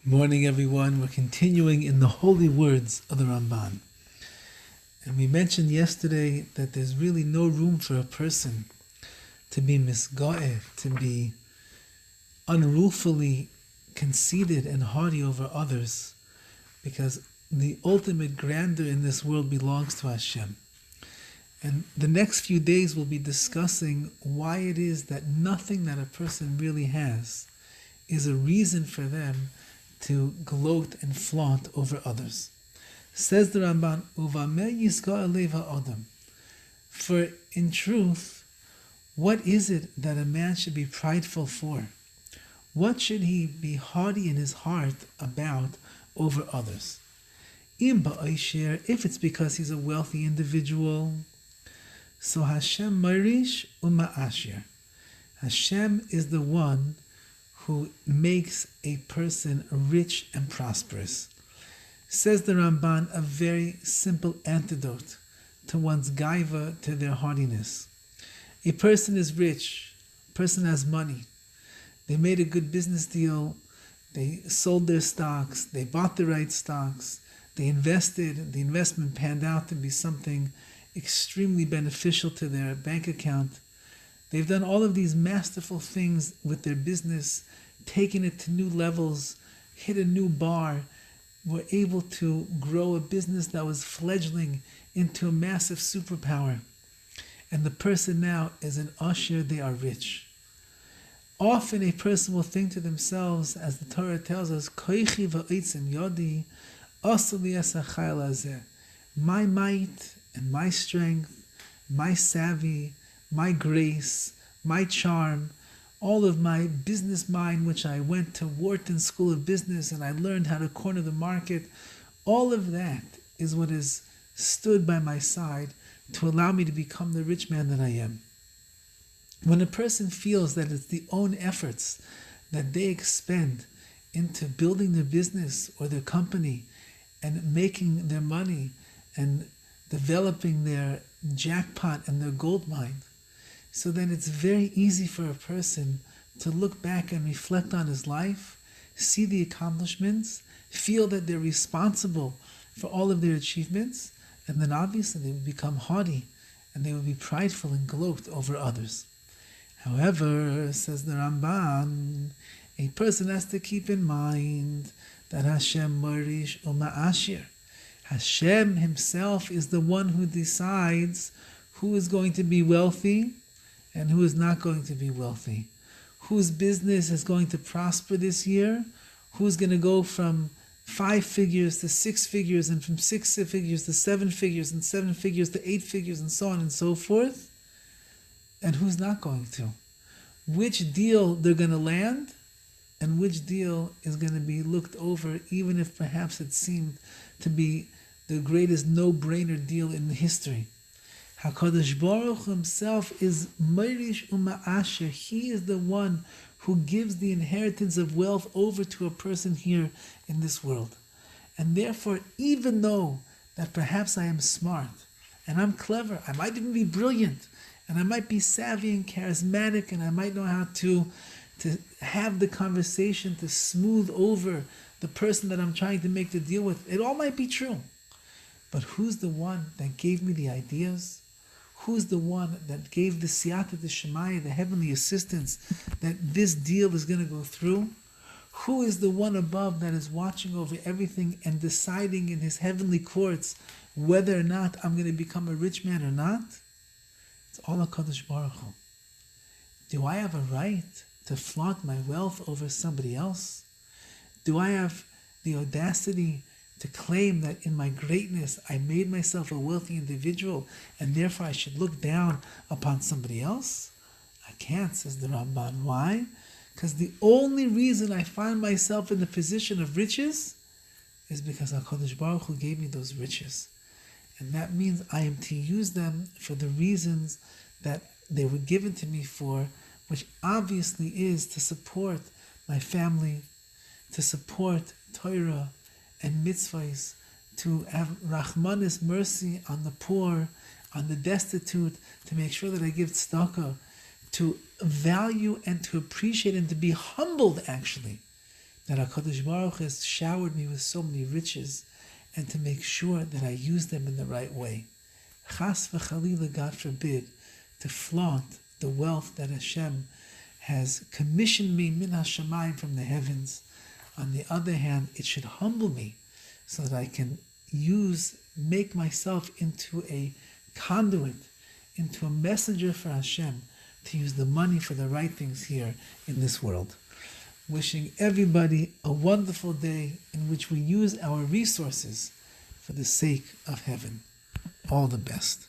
Morning, everyone. We're continuing in the holy words of the Ramban. And we mentioned yesterday that there's really no room for a person to be misga'eh, to be unruly, conceited and haughty over others, because the ultimate grandeur in this world belongs to Hashem. And the next few days we'll be discussing why it is that nothing that a person really has is a reason for them to gloat and flaunt over others. Says the Ramban, Uvameh yisga eleva adam. For in truth, what is it that a man should be prideful for? What should he be haughty in his heart about over others? Im ba'oisher, if it's because he's a wealthy individual, so Hashem marish uma'ashir. Hashem is the one who makes a person rich and prosperous. Says the Ramban, a very simple antidote to one's gaiva, to their haughtiness. A person is rich, a person has money, they made a good business deal, they sold their stocks, they bought the right stocks, they invested, the investment panned out to be something extremely beneficial to their bank account. They've done all of these masterful things with their business, taken it to new levels, hit a new bar, were able to grow a business that was fledgling into a massive superpower. And the person now is an usher, they are rich. Often a person will think to themselves, as the Torah tells us, Koichi va'otzim yodi, asu li esachayil hazeh. My might and my strength, my savvy, my grace, my charm, all of my business mind, which I went to Wharton School of Business and I learned how to corner the market, all of that is what has stood by my side to allow me to become the rich man that I am. When a person feels that it's the own efforts that they expend into building their business or their company and making their money and developing their jackpot and their gold mine, so then it's very easy for a person to look back and reflect on his life, see the accomplishments, feel that they're responsible for all of their achievements, and then obviously they would become haughty and they would be prideful and gloat over others. However, says the Ramban, a person has to keep in mind that Hashem marish uma'ashir. Hashem himself is the one who decides who is going to be wealthy and who is not going to be wealthy, whose business is going to prosper this year, who's going to go from 5 figures to 6 figures, and from 6 figures to 7 figures, and 7 figures to 8 figures, and so on and so forth, and who's not going to. Which deal they're going to land, and which deal is going to be looked over, even if perhaps it seemed to be the greatest no-brainer deal in history. HaKadosh Baruch Hu himself is Marish Uma'asher. He is the one who gives the inheritance of wealth over to a person here in this world. And therefore, even though that perhaps I am smart, and I'm clever, I might even be brilliant, and I might be savvy and charismatic, and I might know how to have the conversation to smooth over the person that I'm trying to make the deal with, it all might be true. But who's the one that gave me the ideas? Who's the one that gave the siyata d'shemaya, the heavenly assistance, that this deal is going to go through? Who is the one above that is watching over everything and deciding in his heavenly courts whether or not I'm going to become a rich man or not? It's all HaKadosh Baruch Hu. Do I have a right to flaunt my wealth over somebody else? Do I have the audacity to claim that in my greatness I made myself a wealthy individual and therefore I should look down upon somebody else? I can't, says the Ramban. Why? Because the only reason I find myself in the position of riches is because HaKadosh Baruch Hu gave me those riches. And that means I am to use them for the reasons that they were given to me for, which obviously is to support my family, to support Torah and mitzvahs, to have Rahmanis, mercy on the poor, on the destitute, to make sure that I give tzedakah, to value and to appreciate and to be humbled actually that HaKadosh Baruch has showered me with so many riches, and to make sure that I use them in the right way. Chas v'chalila, God forbid, to flaunt the wealth that Hashem has commissioned me min hashamayim, from the heavens. On the other hand, it should humble me so that I can make myself into a conduit, into a messenger for Hashem, to use the money for the right things here in this world. Wishing everybody a wonderful day in which we use our resources for the sake of heaven. All the best.